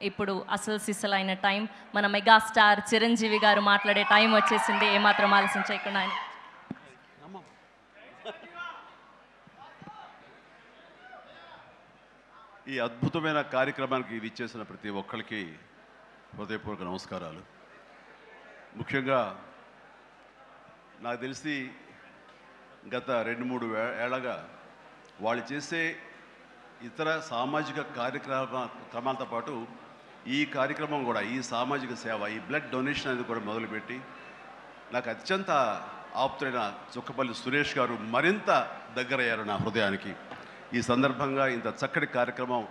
ఇప్పుడు అసలు సిసలైన టైం మన మెగాస్టార్ చిరంజీవి గారు మాట్లాడే టైం వచ్చేసింది. ఏమాత్రం ఆలస్యం చేయకుండా ఆయన ఈ అద్భుతమైన కార్యక్రమానికి విచ్చేసిన ప్రతి ఒక్కరికి హృదయపూర్వక నమస్కారాలు. ముఖ్యంగా నాకు తెలిసి గత 2-3 ఏళ్ళగా వాళ్ళు చేసే ఇతర సామాజిక కార్యక్రమాలతో పాటు ఈ కార్యక్రమం కూడా, ఈ సామాజిక సేవ, ఈ బ్లడ్ డొనేషన్ అనేది కూడా మొదలుపెట్టి నాకు అత్యంత ఆప్తులైన చుక్కపల్లి సురేష్ గారు మరింత దగ్గరయ్యారు నా హృదయానికి. ఈ సందర్భంగా ఇంత చక్కటి కార్యక్రమం,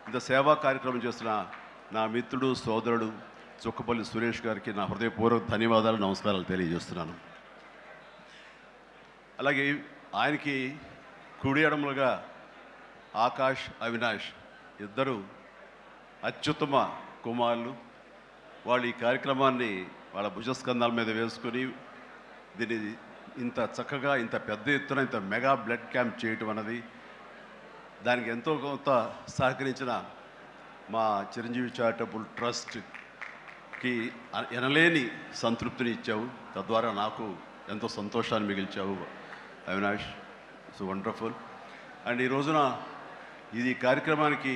ఇంత సేవా కార్యక్రమం చేస్తున్న నా మిత్రుడు, సోదరుడు చుక్కపల్లి సురేష్ గారికి నా హృదయపూర్వక ధన్యవాదాలు, నమస్కారాలు తెలియజేస్తున్నాను. అలాగే ఆయనకి కుడి ఎడమలుగా ఆకాష్, అవినాష్ ఇద్దరు అత్యుత్తమ కుమారులు. వాళ్ళు ఈ కార్యక్రమాన్ని వాళ్ళ భుజస్కంధాల మీద వేసుకొని దీన్ని ఇంత చక్కగా, ఇంత పెద్ద ఎత్తున, ఇంత మెగా బ్లడ్ క్యాంప్ చేయటం అన్నది, దానికి ఎంతో కొంత సహకరించిన మా చిరంజీవి చారిటబుల్ ట్రస్ట్కి ఎనలేని సంతృప్తిని ఇచ్చావు. తద్వారా నాకు ఎంతో సంతోషాన్ని మిగిల్చావు అవినాష్. So wonderful. అండ్ ఈ రోజున ఇది కార్యక్రమానికి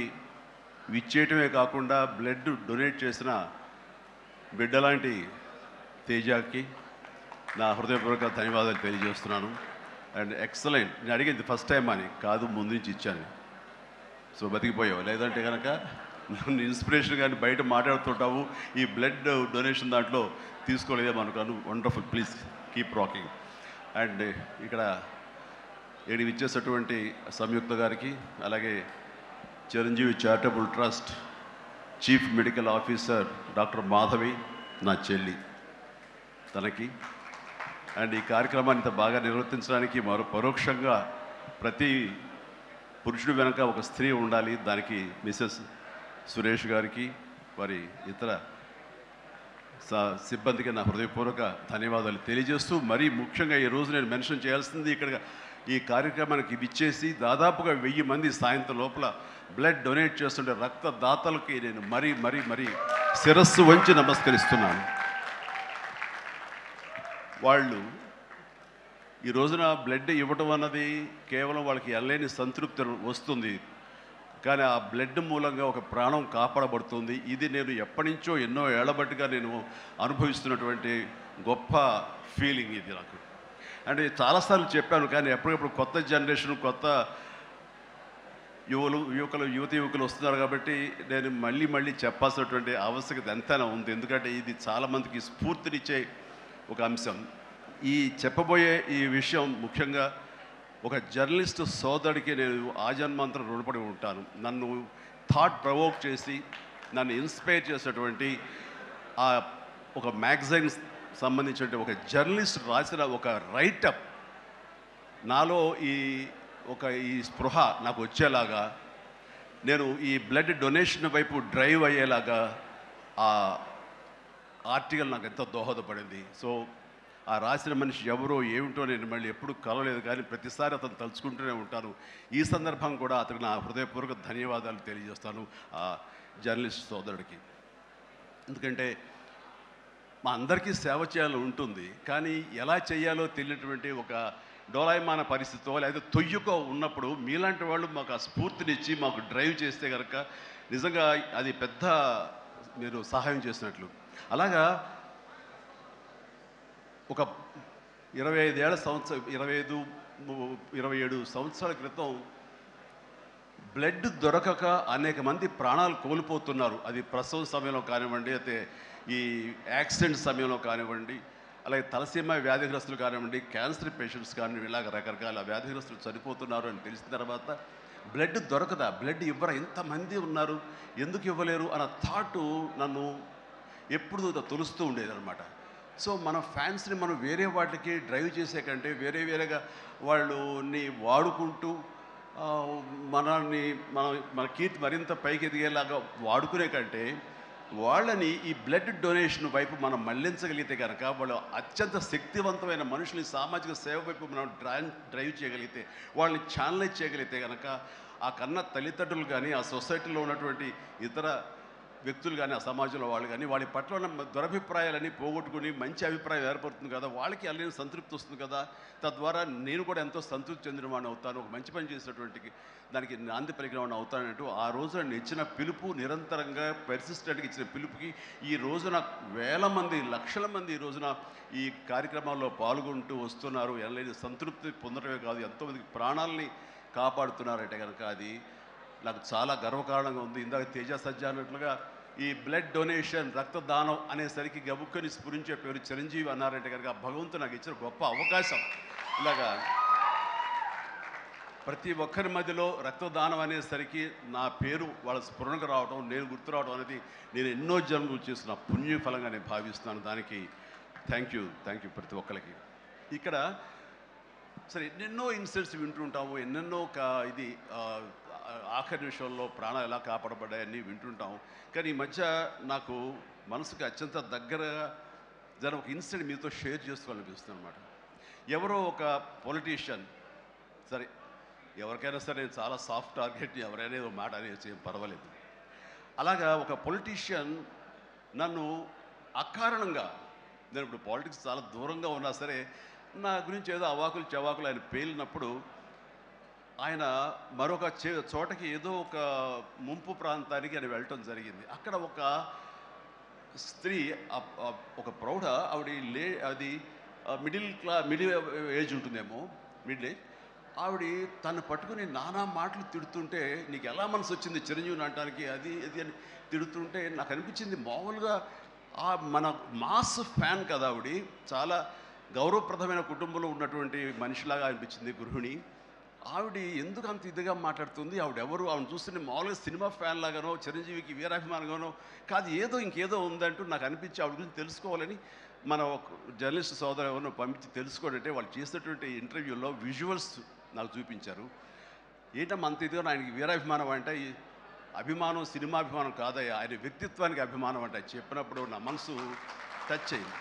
విచ్చేయటమే కాకుండా బ్లడ్ డొనేట్ చేసిన బిడ్డలాంటి తేజాకి నా హృదయపూర్వక ధన్యవాదాలు తెలియజేస్తున్నాను. And excellent. నేను అడిగింది ఫస్ట్ టైం అని కాదు, ముందు నుంచి ఇచ్చాను. సో బతికిపోయావు. లేదంటే కనుక నన్ను ఇన్స్పిరేషన్ కానీ బయట మాట్లాడుతుంటావు, ఈ బ్లడ్ డొనేషన్ దాంట్లో తీసుకోలేదేమనుకోను. Wonderful. Please keep rocking. And ఇక్కడ ఏడి ఇచ్చేసినటువంటి సంయుక్త గారికి, అలాగే Chiranjeevi charitable trust chief medical officer doctor Madhavi, నా చెల్లి, తనకి, అండ్ ఈ కార్యక్రమాన్ని ఇంత బాగా నిర్వర్తించడానికి మరో పరోక్షంగా ప్రతి పురుషుడు వెనక ఒక స్త్రీ ఉండాలి, దానికి మిసెస్ సురేష్ గారికి, వారి ఇతర సిబ్బందికి నా హృదయపూర్వక ధన్యవాదాలు తెలియజేస్తూ, మరీ ముఖ్యంగా ఈరోజు నేను మెన్షన్ చేయాల్సింది, ఇక్కడ ఈ కార్యక్రమానికి విచ్చేసి దాదాపుగా 1000 మంది సాయంత్రం లోపల బ్లడ్ డొనేట్ చేస్తుంటే రక్తదాతలకి నేను మరీ మరీ మరీ శిరస్సు వంచి నమస్కరిస్తున్నాను. వాళ్ళు ఈ రోజున బ్లడ్ ఇవ్వటం అన్నది కేవలం వాళ్ళకి ఎనలేని సంతృప్తి వస్తుంది, కానీ ఆ బ్లడ్ మూలంగా ఒక ప్రాణం కాపాడబడుతుంది. ఇది నేను ఎప్పటి నుంచో ఎన్నో ఏళ్లబట్టిగా నేను అనుభవిస్తున్నటువంటి గొప్ప ఫీలింగ్ ఇది నాకు. అంటే చాలాసార్లు చెప్పాను, కానీ ఎప్పటికప్పుడు కొత్త జనరేషన్, కొత్త యువకులు వస్తున్నారు కాబట్టి నేను మళ్ళీ చెప్పాల్సినటువంటి ఆవశ్యకత ఎంతైనా ఉంది. ఎందుకంటే ఇది చాలామందికి స్ఫూర్తినిచ్చే ఒక అంశం. ఈ చెప్పబోయే ఈ విషయం ముఖ్యంగా ఒక జర్నలిస్టు సోదరుడికి నేను ఆజన్మాంతరం రుణపడి ఉంటాను. నన్ను థాట్ ప్రవోక్ చేసి నన్ను ఇన్స్పైర్ చేసినటువంటి ఆ ఒక మ్యాగజైన్ సంబంధించిన ఒక జర్నలిస్ట్ రాసిన ఒక రైటప్ నాలో ఈ స్పృహ నాకు వచ్చేలాగా, నేను ఈ బ్లడ్ డొనేషన్ వైపు డ్రైవ్ అయ్యేలాగా ఆ ఆర్టికల్ నాకు ఎంతో దోహదపడింది. సో ఆ రాసిన మనిషి ఎవరో ఏమిటో నేను మళ్ళీ ఎప్పుడు కలవలేదు, కానీ ప్రతిసారి అతను తలుచుకుంటూనే ఉంటాను. ఈ సందర్భం కూడా అతనికి నా హృదయపూర్వక ధన్యవాదాలు తెలియజేస్తాను ఆ జర్నలిస్ట్ సోదరుడికి. ఎందుకంటే మా అందరికీ సేవ చేయాలని ఉంటుంది, కానీ ఎలా చేయాలో తెలియనటువంటి ఒక డోలాయమాన పరిస్థితితో లేదా తొయ్యుకో ఉన్నప్పుడు మీలాంటి వాళ్ళు మాకు ఆ స్ఫూర్తినిచ్చి మాకు డ్రైవ్ చేస్తే కనుక నిజంగా అది పెద్ద మీరు సహాయం చేసినట్లు. అలాగా ఒక 27 సంవత్సరాల క్రితం బ్లడ్ దొరకక అనేక మంది ప్రాణాలు కోల్పోతున్నారు. అది ప్రసవం సమయంలో కానివ్వండి, అయితే ఈ యాక్సిడెంట్ సమయంలో కానివ్వండి, అలాగే తలసీమ వ్యాధిగ్రస్తులు కానివ్వండి, క్యాన్సర్ పేషెంట్స్ కానివ్వండి, ఇలాగ రకరకాల వ్యాధిగ్రస్తులు చనిపోతున్నారు అని తెలిసిన తర్వాత బ్లడ్ దొరకదా, బ్లడ్ ఇవ్వరా, ఎంతమంది ఉన్నారు, ఎందుకు ఇవ్వలేరు అన్న థాటు నన్ను ఎప్పుడు తొలుస్తూ ఉండేదన్నమాట. సో మన ఫ్యాన్స్ని మనం వేరే వాటికి డ్రైవ్ చేసే కంటే వేరేగా వాళ్ళని వాడుకుంటూ మన కీర్తి మరింత పైకి ఎదిగేలాగా వాడుకునే కంటే వాళ్ళని ఈ బ్లడ్ డొనేషన్ వైపు మనం మళ్లించగలిగితే కనుక, వాళ్ళు అత్యంత శక్తివంతమైన మనుషుల్ని సామాజిక సేవ వైపు మనం డ్రైవ్ చేయగలిగితే, వాళ్ళని ఛానలైజ్ చేయగలిగితే కనుక, ఆ కన్న తల్లిదండ్రులు కానీ, ఆ సొసైటీలో ఉన్నటువంటి ఇతర వ్యక్తులు కానీ, ఆ సమాజంలో వాళ్ళు కానీ, వాళ్ళ పట్ల ఉన్న దురభిప్రాయాలని పోగొట్టుకుని మంచి అభిప్రాయం ఏర్పడుతుంది కదా, వాళ్ళకి అల్లని సంతృప్తి వస్తుంది కదా, తద్వారా నేను కూడా ఎంతో సంతృప్తి చెందిన వాడిని అవుతాను, ఒక మంచి పని చేసినటువంటి దానికి నాంది పలికిన వాడిని అవుతానంటూ ఆ రోజు నన్ను ఇచ్చిన పిలుపు, నిరంతరంగా పెర్సిస్టెంట్గా ఇచ్చిన పిలుపుకి ఈ రోజున వేల మంది, లక్షల మంది ఈ రోజున ఈ కార్యక్రమాల్లో పాల్గొంటూ వస్తున్నారు. ఎనలేని సంతృప్తి పొందడమే కాదు, ఎంతోమందికి ప్రాణాలని కాపాడుతున్నారంటే కనుక అది నాకు చాలా గర్వకారణంగా ఉంది. ఇందాక తేజ సజ్జ అన్నట్లుగా ఈ బ్లడ్ డొనేషన్, రక్తదానం అనేసరికి గబుక్కని స్ఫురించే పేరు చిరంజీవి అన్నారంటే కనుక భగవంతుడు నాకు ఇచ్చిన గొప్ప అవకాశం. ఇలాగా ప్రతి ఒక్కరి మధ్యలో రక్తదానం అనేసరికి నా పేరు వాళ్ళ స్ఫురణకు రావడం, నేను గుర్తు రావడం అనేది నేను ఎన్నో జన్మలు చేసిన పుణ్య ఫలంగా నేను భావిస్తున్నాను. దానికి థ్యాంక్ యూ ప్రతి ఒక్కరికి. ఇక్కడ సరే ఎన్నెన్నో ఇన్సిడెంట్స్ వింటుంటాము, ఎన్నెన్నో ఇది ఆఖరి నిమిషంలో ప్రాణాలు ఎలా కాపాడబడ్డాయని వింటుంటాం. కానీ ఈ మధ్య నాకు మనసుకు అత్యంత దగ్గరగా జరిగిన ఒక ఇన్సిడెంట్ మీతో షేర్ చేసుకోవాలనిపిస్తుంది అనమాట. ఎవరో ఒక పొలిటీషియన్, సరే ఎవరికైనా సరే నేను చాలా సాఫ్ట్ టార్గెట్, ఎవరైనా ఏదో మాట అనేసి ఏం పర్వాలేదు. అలాగా ఒక పొలిటీషియన్ నన్ను అకారణంగా, నేను ఇప్పుడు పాలిటిక్స్ చాలా దూరంగా ఉన్నా సరే నా గురించి ఏదో అవాకులు చవాకులు ఆయన పేలినప్పుడు ఆయన మరొక చోటకి ఏదో ఒక ముంపు ప్రాంతానికి ఆయన వెళ్ళటం జరిగింది. అక్కడ ఒక స్త్రీ, ఒక ప్రౌఢ ఆవిడ అది మిడిల్ ఏజ్ ఉంటుందేమో, మిడిల్ ఏజ్ ఆవిడ తను పట్టుకుని నానా మాటలు తిడుతుంటే, నీకు ఎలా మనసు వచ్చింది చిరంజీవిని అనటానికి, అది అని తిడుతుంటే నాకు అనిపించింది మామూలుగా మన మాస్ ఫ్యాన్ కదా ఆవిడ, చాలా గౌరవప్రదమైన కుటుంబంలో ఉన్నటువంటి మనిషిలాగా అనిపించింది గృహిణి. ఆవిడ ఎందుకు అంత ఇదిగా మాట్లాడుతుంది, ఆవిడెవరు, ఆవిడ చూస్తుంటే మామూలుగా సినిమా ఫ్యాన్ లాగానో చిరంజీవికి వీరాభిమానంగానో కాదు, ఇంకేదో ఉందంటూ నాకు అనిపించి ఆవిడ గురించి తెలుసుకోవాలని మన ఒక జర్నలిస్ట్ సోదరు ఎవరినో పంపించి తెలుసుకోవాలంటే వాళ్ళు చేసినటువంటి ఇంటర్వ్యూలో విజువల్స్ నాకు చూపించారు. ఏంటమ్మా అంత ఇదిగా ఆయనకి వీరాభిమానం అంటే, అభిమానం సినిమాభిమానం కాదయ్యా, ఆయన వ్యక్తిత్వానికి అభిమానం అంటే చెప్పినప్పుడు నా మనసు టచ్ అయింది.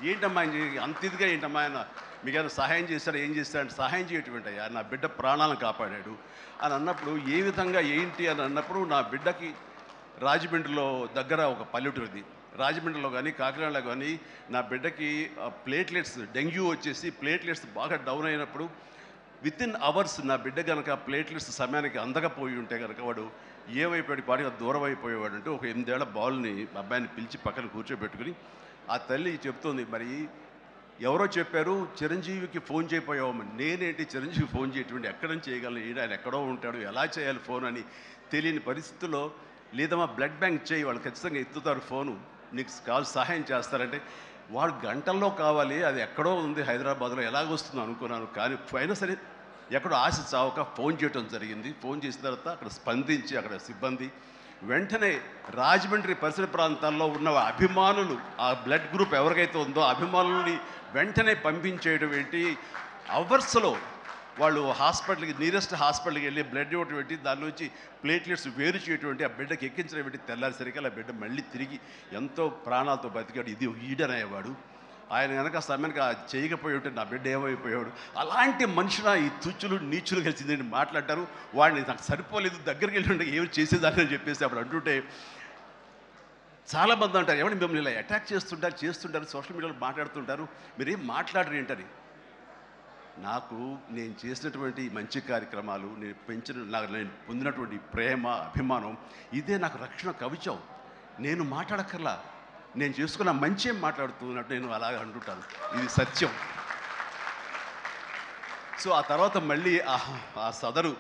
ఏంటమ్మా అంత ఇదిగా ఏంటమ్మా ఆయన మీకు ఏమైనా సహాయం చేశాడు, ఏం చేస్తాడు, సహాయం చేయటువంటి అయ్యా నా బిడ్డ ప్రాణాలను కాపాడాడు అని అన్నప్పుడు, ఏ విధంగా ఏంటి అని అన్నప్పుడు, నా బిడ్డకి రాజమండ్రిలో దగ్గర ఒక పల్లెటూరుది, రాజమండ్రిలో కానీ కాకినాడలో కానీ నా బిడ్డకి ప్లేట్లెట్స్, డెంగ్యూ వచ్చేసి ప్లేట్లెట్స్ బాగా డౌన్ అయినప్పుడు వితిన్ అవర్స్ నా బిడ్డ కనుక ప్లేట్లెట్స్ సమయానికి అందకపోయి ఉంటే కనుక వాడు ఏమైపోయాడు, పాటిగా దూరం అయిపోయేవాడు. అంటే ఒక 8 ఏళ్ల బాలుని అబ్బాయిని పిలిచి పక్కన కూర్చోబెట్టుకుని ఆ తల్లి చెప్తోంది, మరి ఎవరో చెప్పారు చిరంజీవికి ఫోన్ చేయపోయావమ్మని. నేనేంటి చిరంజీవి ఫోన్ చేయటువంటి, ఎక్కడ నుంచి చేయగలను, ఆయన ఎక్కడో ఉంటాడు, ఎలా చేయాలి ఫోన్ అని తెలియని పరిస్థితుల్లో, లేదమ్మా బ్లడ్ బ్యాంక్ చేయి, వాళ్ళు ఖచ్చితంగా ఎత్తుతారు ఫోను, నీకు కాల్ సహాయం చేస్తారంటే, వాడు గంటల్లో కావాలి, అది ఎక్కడో ఉంది హైదరాబాద్లో, ఎలాగొస్తుందో అనుకున్నాను. కానీ అయినా సరే ఎక్కడో ఆశ చావక ఫోన్ చేయడం జరిగింది. ఫోన్ చేసిన తర్వాత అక్కడ స్పందించి అక్కడ సిబ్బంది వెంటనే రాజమండ్రి పరిసర ప్రాంతాల్లో ఉన్న అభిమానులు, ఆ బ్లడ్ గ్రూప్ ఎవరికైతే ఉందో అభిమానుల్ని వెంటనే పంపించేయడం ఏంటి, అవర్స్లో వాళ్ళు హాస్పిటల్కి, నియరెస్ట్ హాస్పిటల్కి వెళ్ళి బ్లడ్ ఇవ్వటం ఏంటి, దాని నుంచి ప్లేట్లెట్స్ వేరు చేయటువంటి, ఆ బిడ్డకి ఎక్కించడం ఏంటి, తెల్లారిసరికి ఆ బిడ్డ మళ్ళీ తిరిగి ఎంతో ప్రాణాలతో బతికాడు. ఇది ఈడనేవాడు. ఆయన కనుక సమయానికి చేయకపోయి ఉంటే నా బిడ్డ ఏమైపోయాడు. అలాంటి మనుషుల ఈ తుచ్చులు నీచులు కలిసిందని మాట్లాడతారు. వాడిని నాకు సరిపోలేదు, దగ్గరికి వెళ్ళి ఉంటే ఏమి చేసేదాన్ని అని చెప్పేసి అప్పుడు అంటుంటే చాలామంది అంటారు, ఏమని మిమ్మల్ని ఇలా అటాక్ చేస్తుంటారు సోషల్ మీడియాలో మాట్లాడుతుంటారు, మీరేం మాట్లాడరు ఏంటని. నాకు నేను చేసినటువంటి మంచి కార్యక్రమాలు, నేను పొందినటువంటి ప్రేమ, అభిమానం, ఇదే నాకు రక్షణ కవచం. నేను మాట్లాడక్కర్లా, నేను చేసుకున్న మంచి ఏం మాట్లాడుతున్నట్టు నేను అలాగే అంటుంటాను, ఇది సత్యం. సో ఆ తర్వాత మళ్ళీ ఆ సదరు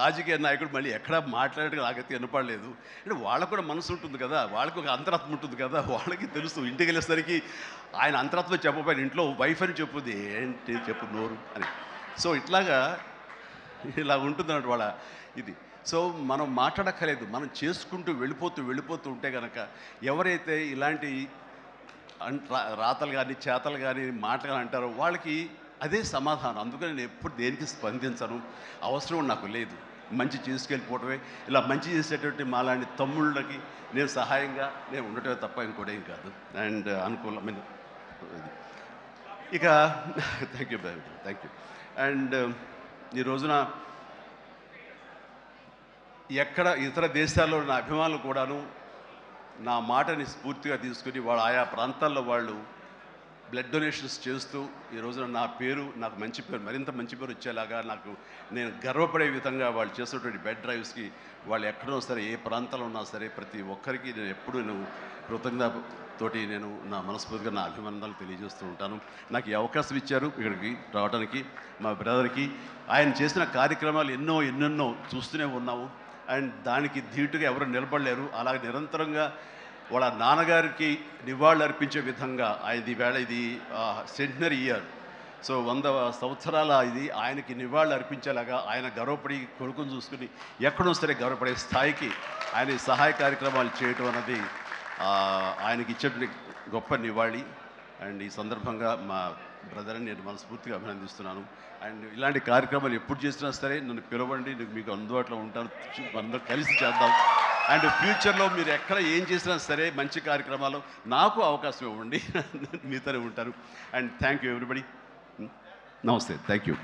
రాజకీయ నాయకుడు మళ్ళీ ఎక్కడా మాట్లాడేది నాకైతే వినపడలేదు. అంటే వాళ్ళకు కూడా మనసు ఉంటుంది కదా, వాళ్ళకి ఒక అంతరాత్మ ఉంటుంది కదా, వాళ్ళకి తెలుసు. ఇంటికి వెళ్ళేసరికి ఆయన అంతరాత్మ చెప్పబోయిన ఇంట్లో వైఫ్ అని చెప్పుద్ది, ఏంటి చెప్పు నోరు అని. సో ఇలా ఉంటుంది అన్నట్టు వాళ్ళ ఇది. సో మనం మాట్లాడక్కర్లేదు, మనం చేసుకుంటూ వెళ్ళిపోతూ ఉంటే కనుక ఎవరైతే ఇలాంటి రాతలు కానీ చేతలు కానీ మాటలు అంటారో వాళ్ళకి అదే సమాధానం. అందుకని నేను ఎప్పుడు దేనికి స్పందించను, అవసరం నాకు లేదు. మంచి చేసుకెళ్ళిపోవటమే, ఇలా మంచి చేసేటువంటి మాలాంటి తమ్ముళ్ళకి నేను సహాయంగా నేను ఉండటమే తప్ప ఇంకోటి ఏం కాదు. అండ్ అనుకూలమైన ఇక థ్యాంక్ యూ. అండ్ ఈ రోజున ఎక్కడ ఇతర దేశాల్లో ఉన్న అభిమానులు కూడాను నా మాటని స్ఫూర్తిగా తీసుకుని వాళ్ళు ఆయా ప్రాంతాల్లో వాళ్ళు బ్లడ్ డొనేషన్స్ చేస్తూ ఈ రోజున నా పేరు నాకు మంచి పేరు మరింత మంచి పేరు వచ్చేలాగా నాకు నేను గర్వపడే విధంగా వాళ్ళు చేసేటువంటి బెడ్ డ్రైవ్స్కి వాళ్ళు ఎక్కడో సరే ఏ ప్రాంతంలో ఉన్నా సరే ప్రతి ఒక్కరికి నేను ఎప్పుడు కృతజ్ఞతతోటి నేను నా మనస్ఫూర్తిగా నా అభినందనలు తెలియజేస్తూ ఉంటాను. నాకు ఈ అవకాశం ఇచ్చారు ఇక్కడికి రావడానికి మా బ్రదర్కి. ఆయన చేసిన కార్యక్రమాలు ఎన్నెన్నో చూస్తూనే ఉన్నాము. అండ్ దానికి ధీటుగా ఎవరు నిలబడలేరు. అలాగే నిరంతరంగా వాళ్ళ నాన్నగారికి నివాళులు అర్పించే విధంగా ఇది వేళ ఇది సెంటనరీ ఇయర్. సో 100 సంవత్సరాల ఇది ఆయనకి నివాళులు అర్పించేలాగా ఆయన గర్వపడి కొడుకుని చూసుకుని ఎక్కడో సరే గర్వపడే స్థాయికి ఆయన సహాయ కార్యక్రమాలు చేయటం అన్నది ఆయనకి ఇచ్చే గొప్ప నివాళి. అండ్ ఈ సందర్భంగా మా బ్రదర్ని నేను మనస్ఫూర్తిగా అభినందిస్తున్నాను. అండ్ ఇలాంటి కార్యక్రమాలు ఎప్పుడు చేసినా సరే నన్ను పిలవండి, మీకు అందుబాటులో ఉంటాను, అందరూ కలిసి చేద్దాం. అండ్ ఫ్యూచర్లో మీరు ఎక్కడ ఏం చేసినా సరే మంచి కార్యక్రమాలు నాకు అవకాశం ఇవ్వండి, మీతోనే ఉంటాను. And thank you everybody. నమస్తే, థ్యాంక్ యూ.